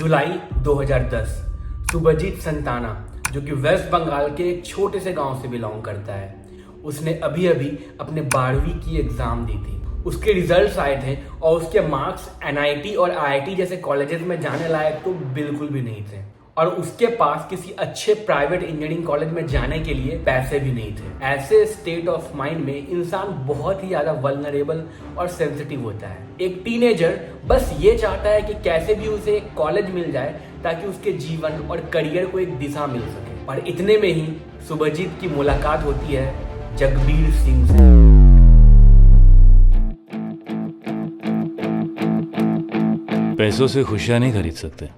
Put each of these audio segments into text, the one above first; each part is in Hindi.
जुलाई 2010 सुभजीत संताना, जो कि वेस्ट बंगाल के एक छोटे से गांव से बिलोंग करता है, उसने अभी अभी अपने 12वीं की एग्जाम दी थी। उसके रिजल्ट्स आए थे और उसके मार्क्स एनआईटी और आईआईटी जैसे कॉलेजेस में जाने लायक तो बिल्कुल भी नहीं थे, और उसके पास किसी अच्छे प्राइवेट इंजीनियरिंग कॉलेज में जाने के लिए पैसे भी नहीं थे। ऐसे स्टेट ऑफ माइंड में इंसान बहुत ही ज्यादा वल्नरेबल और सेंसिटिव होता है। एक टीनेजर बस ये चाहता है कि कैसे भी उसे एक कॉलेज मिल जाए ताकि उसके जीवन और करियर को एक दिशा मिल सके। और इतने में ही सुभजीत की मुलाकात होती है जगबीर सिंह से। पैसों से खुशियां नहीं खरीद सकते।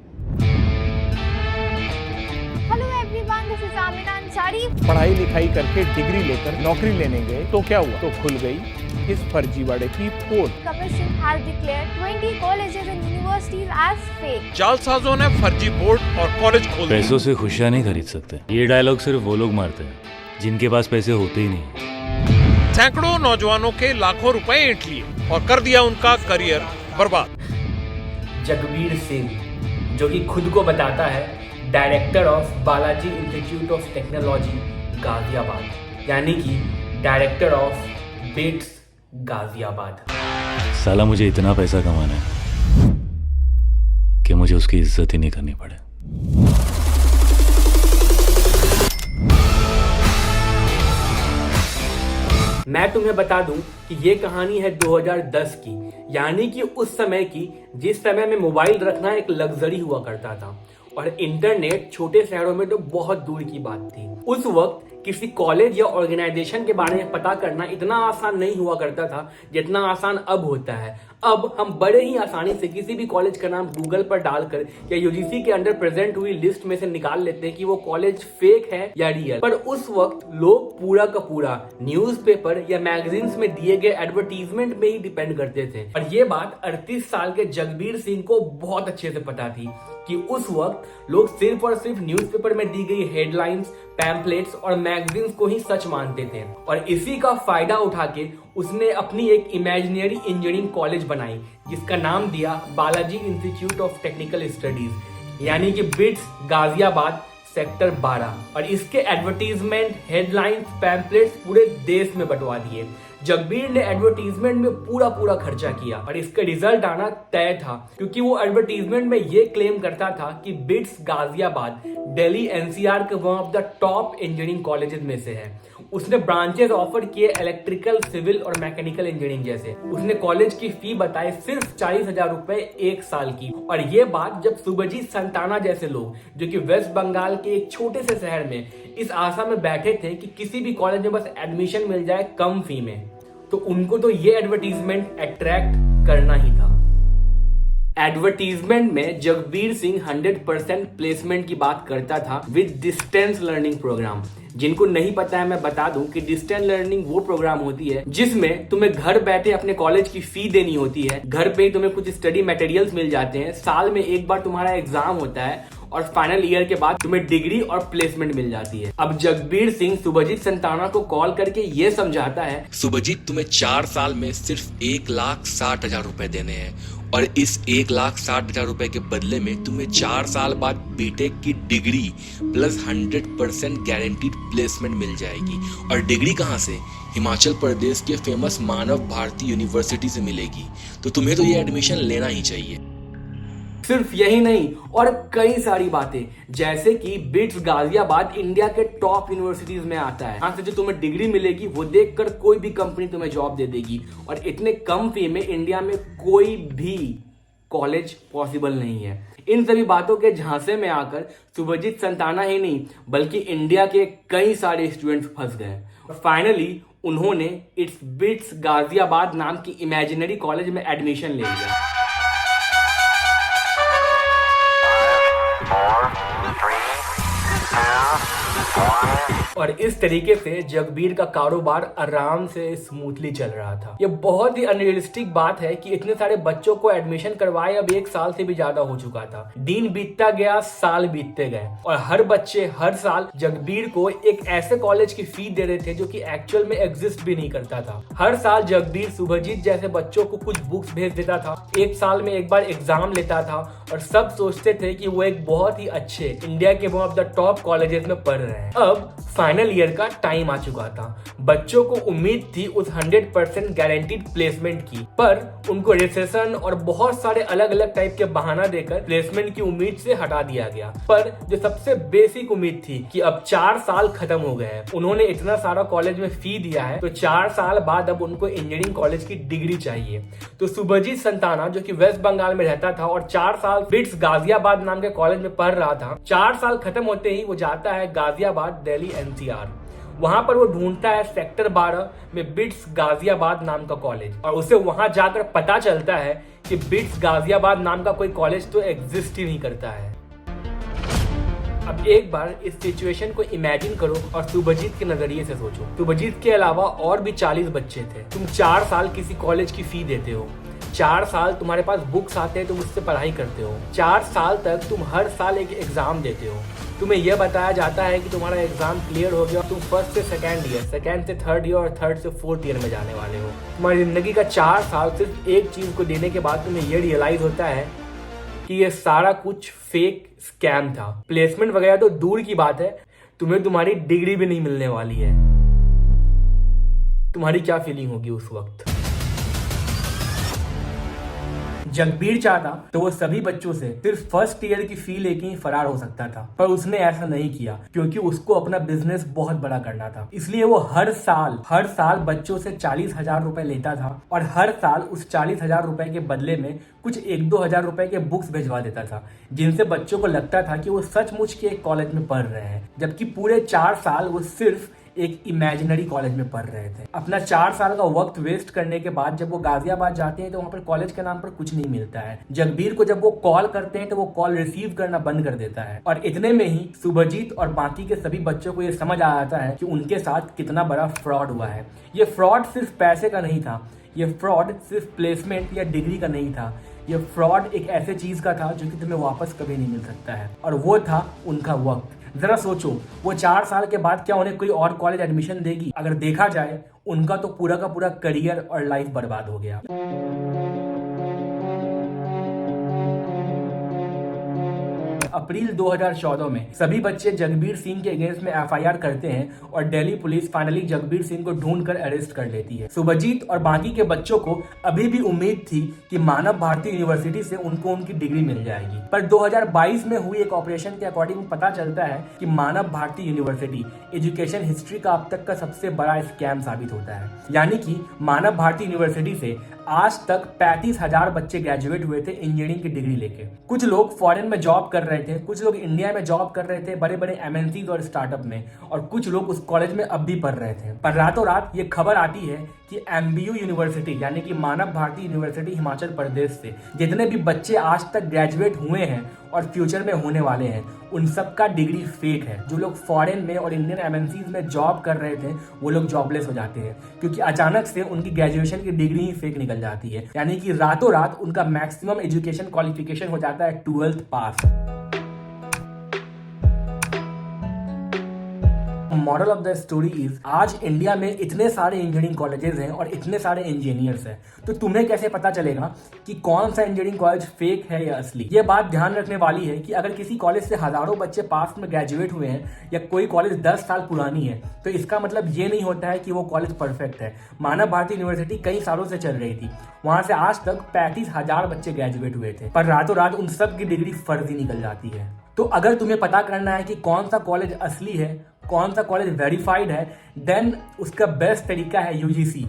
पढ़ाई लिखाई करके डिग्री लेकर नौकरी लेने गए तो क्या हुआ, तो खुल गई इस फर्जीवाड़े की पोल। Commission has declared 20 colleges and universities as fake. जालसाजों ने फर्जी बोर्ड और कॉलेज खोल दिए। पैसों से खुशियां नहीं खरीद सकते। ये डायलॉग सिर्फ वो लोग मारते हैं जिनके पास पैसे होते ही नहीं। सैकड़ों नौजवानों के लाखों रुपए ऐंठ लिए और कर दिया उनका करियर बर्बाद। जगबीर सिंह, जो कि खुद को बताता है director of Balaji institute of technology Ghaziabad, यानी कि डायरेक्टर ऑफ बिट्स गाजियाबाद। साला मुझे इतना पैसा कमाना है कि मुझे उसकी इज्जत ही नहीं करनी पड़े। मैं तुम्हें बता दूं कि ये कहानी है 2010 की, यानी कि उस समय की जिस समय में मोबाइल रखना एक लग्जरी हुआ करता था और इंटरनेट छोटे शहरों में तो बहुत दूर की बात थी। उस वक्त किसी कॉलेज या ऑर्गेनाइजेशन के बारे में पता करना इतना आसान नहीं हुआ करता था जितना आसान अब होता है। अब हम बड़े ही आसानी से किसी भी कॉलेज का नाम गूगल पर डालकर या यूजीसी के अंडर प्रेजेंट हुई लिस्ट में से निकाल लेते हैं कि वो कॉलेज फेक है या रियल। पर उस वक्त लोग पूरा का पूरा न्यूज़पेपर या मैगजीन्स में दिए गए एडवर्टीजमेंट में ही डिपेंड करते थे। और ये बात 38 साल के जगबीर सिंह को बहुत अच्छे से पता थी कि उस वक्त लोग सिर्फ और सिर्फ न्यूज़पेपर में दी गई हेडलाइंस, पैम्पलेट्स और मैगजीन्स को ही सच मानते थे। और इसी का फायदा उठा के उसने अपनी एक इमेजिनरी इंजीनियरिंग कॉलेज बनाई जिसका नाम दिया Balaji institute of technical studies, यानी कि बिट्स गाजियाबाद सेक्टर 12। और इसके एडवर्टीजमेंट, हेडलाइंस, पैम्पलेट्स पूरे देश में बंटवा दिए। जगबीर ने एडवर्टीजमेंट में पूरा खर्चा किया और इसका रिजल्ट आना तय था, क्योंकि वो एडवर्टीजमेंट में ये क्लेम करता था कि बिट्स गाजियाबाद दिल्ली एनसीआर के one of the top engineering colleges में से है। उसने ब्रांचेस ऑफर किए इलेक्ट्रिकल, सिविल और मैकेनिकल इंजीनियरिंग जैसे। उसने कॉलेज की फी बताई सिर्फ 40,000 रुपए एक साल की। और ये बात जब सुभजीत संताना जैसे लोग, जो कि वेस्ट बंगाल के एक छोटे से शहर में इस आशा में बैठे थे कि किसी भी कॉलेज में बस एडमिशन मिल जाए कम फी में, तो उनको तो ये एडवर्टीजमेंट अट्रैक्ट करना ही था। एडवर्टीजमेंट में जगबीर सिंह 100% प्लेसमेंट की बात करता था विद डिस्टेंस लर्निंग प्रोग्राम। जिनको नहीं पता है मैं बता दूं कि डिस्टेंस लर्निंग वो प्रोग्राम होती है जिसमें तुम्हें घर बैठे अपने कॉलेज की फी देनी होती है, घर पे ही तुम्हें कुछ स्टडी मटेरियल्स मिल जाते हैं, साल में एक बार तुम्हारा एग्जाम होता है और फाइनल ईयर के बाद तुम्हें डिग्री और प्लेसमेंट मिल जाती है। अब जगबीर सिंह सुभजीत संताना को कॉल करके ये समझाता है, सुभजीत तुम्हें 4 साल में सिर्फ 1,60,000 रुपए देने हैं और इस 1,60,000 रुपए के बदले में तुम्हें 4 साल बाद बीटेक की डिग्री प्लस 100% गारंटीड प्लेसमेंट मिल जाएगी। और डिग्री कहाँ से? हिमाचल प्रदेश के फेमस मानव भारती यूनिवर्सिटी से मिलेगी। तो तुम्हें तो ये एडमिशन लेना ही चाहिए। सिर्फ यही नहीं और कई सारी बातें, जैसे कि बिट्स गाजियाबाद इंडिया के टॉप यूनिवर्सिटीज में आता है। यहाँ से जो तुम्हें डिग्री मिलेगी वो देखकर कोई भी कंपनी तुम्हें जॉब दे देगी और इतने कम फी में इंडिया में कोई भी कॉलेज पॉसिबल नहीं है। इन सभी बातों के झांसे में आकर सुभजीत संताना ही नहीं बल्कि इंडिया के कई सारे स्टूडेंट्स फंस गए। फाइनली उन्होंने इट्स बिट्स गाजियाबाद नाम की इमेजिनरी कॉलेज में एडमिशन ले लिया। 4, 3, 2, और इस तरीके से जगबीर का कारोबार आराम से स्मूथली चल रहा था। ये बहुत ही अनरियलिस्टिक बात है कि इतने सारे बच्चों को एडमिशन करवाए अब 1 साल से भी ज्यादा हो चुका था। दिन बीतता गया, साल बीतते गए और हर बच्चे हर साल जगबीर को एक ऐसे कॉलेज की फी दे रहे थे जो कि एक्चुअल में एग्जिस्ट भी नहीं करता था। हर साल जगबीर शुभजीत जैसे बच्चों को कुछ बुक्स भेज देता था, 1 साल में एक बार एग्जाम लेता था और सब सोचते थे कि वो एक बहुत ही अच्छे इंडिया के one of the top colleges में पढ़ रहे हैं। अब फाइनल ईयर का टाइम आ चुका था। बच्चों को उम्मीद थी उस 100% गारंटीड प्लेसमेंट की, पर उनको रिसेशन और बहुत सारे अलग अलग टाइप के बहाना देकर प्लेसमेंट की उम्मीद से हटा दिया गया। पर जो सबसे बेसिक उम्मीद थी कि अब 4 साल खत्म हो गए हैं, उन्होंने इतना सारा कॉलेज में फी दिया है तो 4 साल बाद अब उनको इंजीनियरिंग कॉलेज की डिग्री चाहिए। तो शुभजीत संताना जो कि वेस्ट बंगाल में रहता था और 4 साल बिट्स गाजियाबाद नाम के कॉलेज में पढ़ रहा था, 4 साल खत्म होते ही वो जाता है गाजियाबाद, दिल्ली NCR। वहां पर वो ढूंढता है सेक्टर 12 में बिट्स गाजियाबाद नाम का कॉलेज और उसे वहां जाकर पता चलता है कि बिट्स गाजियाबाद नाम का कोई कॉलेज तो एग्जिस्ट ही नहीं करता है। अब एक बार इस सिचुएशन को इमेजिन करो और शुभजीत के नजरिए से सोचो। शुभजीत के अलावा और भी 40 बच्चे थे। तुम 4 साल किसी कॉलेज की फी देते हो, 4 साल तुम्हारे पास बुक्स आते हैं, तुम उससे पढ़ाई करते हो, 4 साल तक तुम हर साल एक एग्जाम देते हो। तुम्हें यह बताया जाता है कि तुम्हारा एग्जाम क्लियर हो गया, तुम फर्स्ट से सेकंड ईयर, सेकंड से थर्ड ईयर और थर्ड से फोर्थ ईयर में जाने वाले हो। तुम्हारी जिंदगी का 4 साल सिर्फ एक चीज को देने के बाद तुम्हें यह रियलाइज होता है कि ये सारा कुछ फेक स्कैम था। प्लेसमेंट वगैरह तो दूर की बात है, तुम्हें तुम्हारी डिग्री भी नहीं मिलने वाली है। तुम्हारी क्या फीलिंग होगी उस वक्त? जगबीर चाहता तो वो सभी बच्चों से सिर्फ फर्स्ट ईयर की फी लेके ही फरार हो सकता था, पर उसने ऐसा नहीं किया क्योंकि उसको अपना बिजनेस बहुत बड़ा करना था। इसलिए वो हर साल बच्चों से 40,000 रुपए लेता था और हर साल उस 40,000 रुपए के बदले में कुछ 1-2 हजार रुपए के बुक्स भिजवा देता था, जिनसे बच्चों को लगता था कि वो सचमुच के एक कॉलेज में पढ़ रहे हैं, जबकि पूरे 4 साल वो सिर्फ एक इमेजिनरी कॉलेज में पढ़ रहे थे। अपना 4 साल का वक्त वेस्ट करने के बाद जब वो गाजियाबाद जाते हैं तो वहां पर कॉलेज के नाम पर कुछ नहीं मिलता है। जगबीर को जब वो कॉल करते हैं तो वो कॉल रिसीव करना बंद कर देता है और इतने में ही शुभजीत और बाकी के सभी बच्चों को ये समझ आ जाता है कि उनके साथ कितना बड़ा फ्रॉड हुआ है। ये फ्रॉड सिर्फ पैसे का नहीं था, ये फ्रॉड सिर्फ प्लेसमेंट या डिग्री का नहीं था, ये फ्रॉड एक ऐसे चीज का था जो कि तुम्हें वापस कभी नहीं मिल सकता है, और वो था उनका वक्त। जरा सोचो, वो 4 साल के बाद क्या उन्हें कोई और कॉलेज एडमिशन देगी? अगर देखा जाए उनका तो पूरा का पूरा करियर और लाइफ बर्बाद हो गया। अप्रैल 2014 में सभी बच्चे जगबीर सिंह के अगेंस्ट में FIR करते हैं और दिल्ली पुलिस फाइनली जगबीर सिंह को ढूंढकर अरेस्ट कर लेती है। शुभजीत और बाकी के बच्चों को अभी भी उम्मीद थी कि मानव भारती यूनिवर्सिटी से उनको उनकी डिग्री मिल जाएगी, पर 2022 में हुई एक ऑपरेशन के अकॉर्डिंग पता चलता है कि मानव भारती यूनिवर्सिटी एजुकेशन हिस्ट्री का अब तक का सबसे बड़ा स्कैम साबित होता है। यानी कि मानव भारती यूनिवर्सिटी से आज तक 35,000 बच्चे ग्रेजुएट हुए थे इंजीनियरिंग की डिग्री लेके। कुछ लोग फॉरेन में जॉब कर रहे थे, कुछ लोग इंडिया में जॉब कर रहे थे बड़े बड़े MNCs और स्टार्टअप में, और कुछ लोग उस कॉलेज में अब भी पढ़ रहे थे। पर रातों रात ये खबर आती है कि MBU यूनिवर्सिटी यानी कि मानव भारती यूनिवर्सिटी हिमाचल प्रदेश से जितने भी बच्चे आज तक ग्रेजुएट हुए हैं और फ्यूचर में होने वाले हैं, उन सब का डिग्री फेक है। जो लोग फॉरेन में और इंडियन MNCs में जॉब कर रहे थे वो लोग जॉबलेस हो जाते हैं क्योंकि अचानक से उनकी ग्रेजुएशन की डिग्री ही फेक निकल जाती है। यानी कि रातों रात उनका मैक्सिमम एजुकेशन क्वालिफिकेशन हो जाता है 12th pass. Moral of the story is, आज इंडिया में इतने सारे इंजीनियरिंग कॉलेजेस हैं और इतने सारे इंजीनियर्स हैं, तो तुम्हें कैसे पता चलेगा कि कौन सा इंजीनियरिंग कॉलेज फेक है या असली? ये बात ध्यान रखने वाली है कि अगर किसी कॉलेज से हजारों बच्चे पास में ग्रेजुएट हुए हैं या कोई कॉलेज 10 साल पुरानी है तो इसका मतलब ये नहीं होता है कि वो कॉलेज परफेक्ट है। मानव भारती यूनिवर्सिटी कई सालों से चल रही थी, वहां से आज तक 35,000 बच्चे ग्रेजुएट हुए थे, पर रातों रात उन सब की डिग्री फर्जी निकल जाती है। तो अगर तुम्हें पता करना है कि कौन सा कॉलेज असली है, कौन सा कॉलेज वेरीफाइड है, देन उसका बेस्ट तरीका है UGC।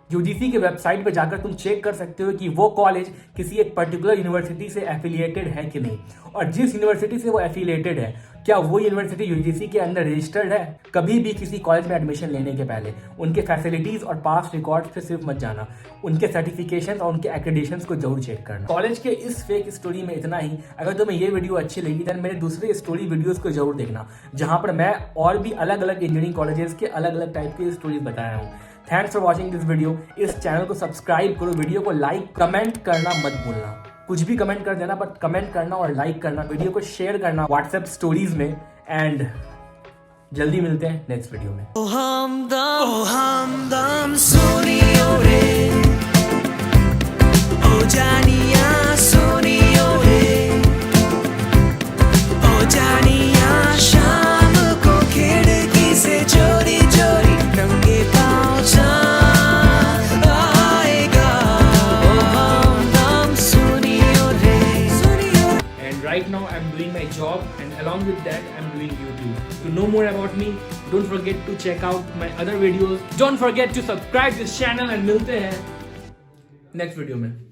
यूजीसी के वेबसाइट पर जाकर तुम चेक कर सकते हो कि वो कॉलेज किसी एक पर्टिकुलर यूनिवर्सिटी से एफिलिएटेड है कि नहीं, और जिस यूनिवर्सिटी से वो एफिलिएटेड है क्या वो यूनिवर्सिटी यूजीसी के अंदर रजिस्टर्ड है। कभी भी किसी कॉलेज में एडमिशन लेने के पहले उनके फैसिलिटीज और पास्ट रिकॉर्ड्स पे सिर्फ मत जाना, उनके सर्टिफिकेशंस और उनके एक्रेडिटेशंस को जरूर चेक करना। कॉलेज के इस फेक स्टोरी में इतना ही। अगर तुम्हें ये वीडियो अच्छी लगी तो मेरे दूसरे स्टोरी वीडियोस को जरूर देखना, जहां पर मैं और भी अलग अलग इंजीनियरिंग कॉलेजेस के अलग अलग टाइप के स्टोरीज बताया हूँ। Thanks for watching this video. इस चैनल को सब्सक्राइब करो, वीडियो को लाइक कमेंट करना मत भूलना। कुछ भी कमेंट कर देना, बट कमेंट करना और लाइक करना, वीडियो को शेयर करना व्हाट्सएप स्टोरीज में। एंड जल्दी मिलते हैं नेक्स्ट वीडियो में। हमदम सोनियो रे, ओ जानिया सोनियो रे, ओ जानिया शाम को खिड़की से चोरी चोरी नंगे पाँव आएगा। ओ हमदम सोनियो रे, सोनियो। And right now I'm doing my job, and along with that I'm doing YouTube. To know more about me, don't forget to check out my other videos. Don't forget to subscribe this channel, and मिलते हैं next video में।